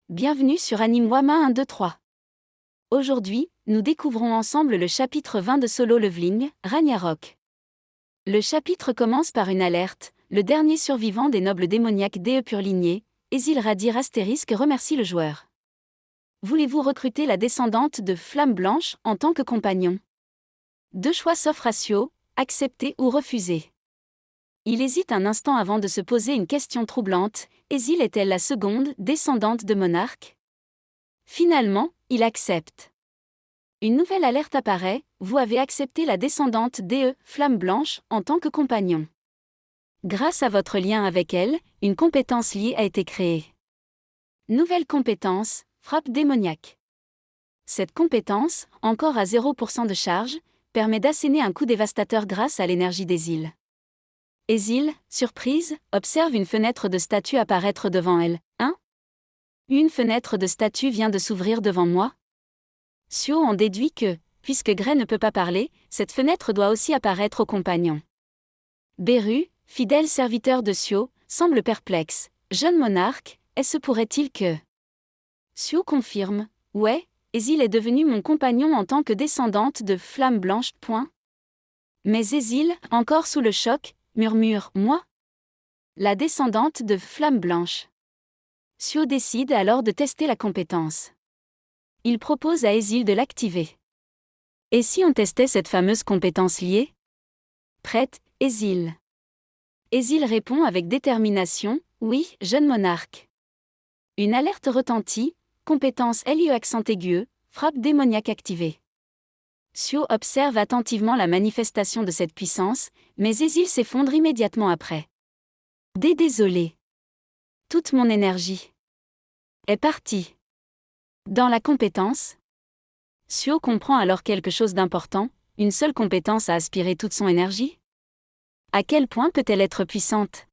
Bienvenue sur Anime Wama 123. Aujourd'hui, nous découvrons ensemble le chapitre 20 de Solo Leveling, Ragnarok. Le chapitre commence par une alerte. Le dernier survivant des nobles démoniaques DE pure lignée, Ezil Radir Astérisque remercie le joueur. Voulez-vous recruter la descendante de Flamme Blanche en tant que compagnon? Deux choix s'offrent à Sio, accepter ou refuser. Il hésite un instant avant de se poser une question troublante. Ezil est-elle la seconde descendante de Monarque? Finalement, il accepte. Une nouvelle alerte apparaît, vous avez accepté la descendante DE, Flamme Blanche, en tant que compagnon. Grâce à votre lien avec elle, une compétence liée a été créée. Nouvelle compétence, frappe démoniaque. Cette compétence, encore à 0% de charge, permet d'asséner un coup dévastateur grâce à l'énergie d'Ezil. Ezil, surprise, observe une fenêtre de statue apparaître devant elle. Une fenêtre de statue vient de s'ouvrir devant moi. Sio en déduit que, puisque Grey ne peut pas parler, cette fenêtre doit aussi apparaître au compagnon. Beru, fidèle serviteur de Sio, semble perplexe. Jeune monarque, est-ce pourrait-il que... Sio confirme, ouais, Ezil est devenu mon compagnon en tant que descendante de Flamme Blanche. Mais Ezil, encore sous le choc, murmure, moi? La descendante de Flamme Blanche. Sio décide alors de tester la compétence. Il propose à Ezil de l'activer. Et si on testait cette fameuse compétence liée? Prête, Ezil. Ezil répond avec détermination, oui, jeune monarque. Une alerte retentit, compétence LIE accent aigu, frappe démoniaque activée. Sio observe attentivement la manifestation de cette puissance, mais Ezil s'effondre immédiatement après. Désolé. Toute mon énergie est partie. Dans la compétence, Sio comprend alors quelque chose d'important, une seule compétence a aspiré toute son énergie? À quel point peut-elle être puissante?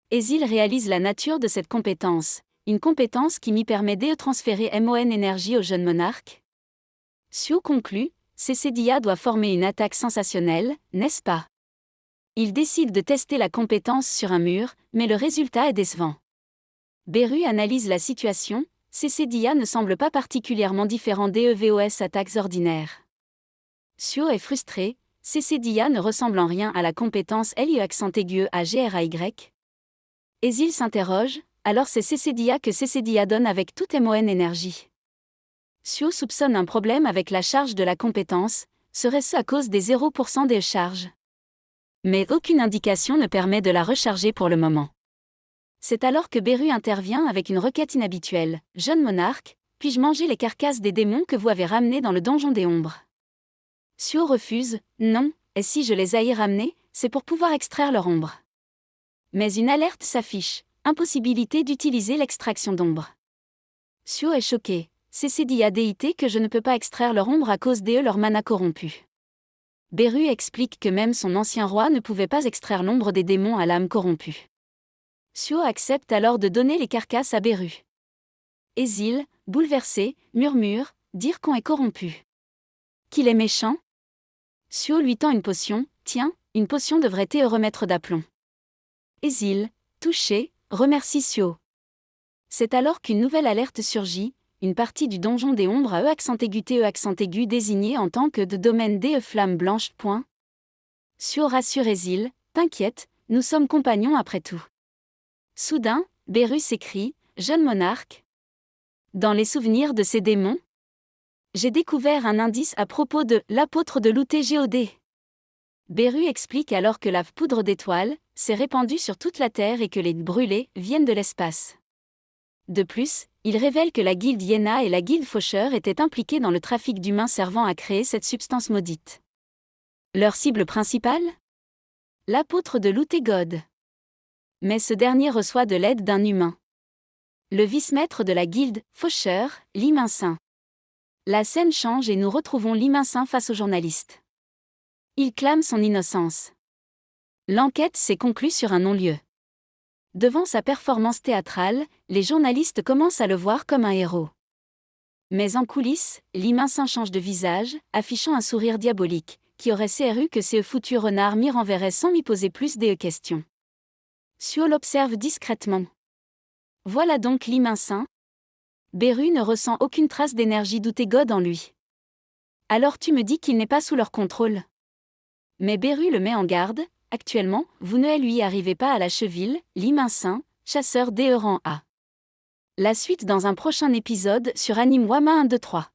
Ezil réalise la nature de cette compétence, une compétence qui m'y permet de transférer MON énergie au jeune monarque. Sio conclut, Cécidia doit former une attaque sensationnelle, n'est-ce pas? Il décide de tester la compétence sur un mur, mais le résultat est décevant. Beru analyse la situation, Cécidia ne semble pas particulièrement différent des EVOS attaques ordinaires. Sio est frustré, Cécidia ne ressemble en rien à la compétence LIE accent aigu à GRAY. Ezil s'interroge, alors c'est Cécidia que Cécidia donne avec toute MON énergie. Sio soupçonne un problème avec la charge de la compétence, serait-ce à cause des 0% des charges? Mais aucune indication ne permet de la recharger pour le moment. C'est alors que Beru intervient avec une requête inhabituelle. Jeune monarque, puis-je manger les carcasses des démons que vous avez ramenés dans le donjon des ombres? Sio refuse, non, et si je les ai ramenés, c'est pour pouvoir extraire leur ombre. Mais une alerte s'affiche, impossibilité d'utiliser l'extraction d'ombre. Sio est choqué, Cécidia déité que je ne peux pas extraire leur ombre à cause de leur mana corrompu. Beru explique que même son ancien roi ne pouvait pas extraire l'ombre des démons à l'âme corrompue. Sio accepte alors de donner les carcasses à Beru. Ezil, bouleversé, murmure, dire qu'on est corrompu. Qu'il est méchant? Sio lui tend une potion, tiens, une potion devrait te remettre d'aplomb. Ezil, touché, remercie Sio. C'est alors qu'une nouvelle alerte surgit, une partie du donjon des ombres à accent aigu désignée en tant que de domaine DE Flamme Blanche. Sio rassure Ezil, t'inquiète, nous sommes compagnons après tout. Soudain, Beru s'écrie, jeune monarque. Dans les souvenirs de ces démons, j'ai découvert un indice à propos de l'apôtre de l'UTGOD. Beru explique alors que la poudre d'étoile s'est répandue sur toute la Terre et que les brûlés viennent de l'espace. De plus, il révèle que la guilde Iéna et la guilde Faucheur étaient impliquées dans le trafic d'humains servant à créer cette substance maudite. Leur cible principale? L'apôtre de l'UTGOD. Mais ce dernier reçoit de l'aide d'un humain. Le vice-maître de la guilde Faucheur, Liminsin. La scène change et nous retrouvons Liminsin face aux journalistes. Il clame son innocence. L'enquête s'est conclue sur un non-lieu. Devant sa performance théâtrale, les journalistes commencent à le voir comme un héros. Mais en coulisses, Liminsin change de visage, affichant un sourire diabolique, qui aurait CRU que ce foutu renard m'y renverrait sans m'y poser plus de questions. Sio l'observe discrètement. Voilà donc Liminsin, Beru ne ressent aucune trace d'énergie d'Utegod en lui. Alors tu me dis qu'il n'est pas sous leur contrôle. Mais Beru le met en garde, actuellement, vous ne lui arrivez pas à la cheville, l'Iminsin, chasseur des rang A. La suite dans un prochain épisode sur Anime Wama 1, 2, 3.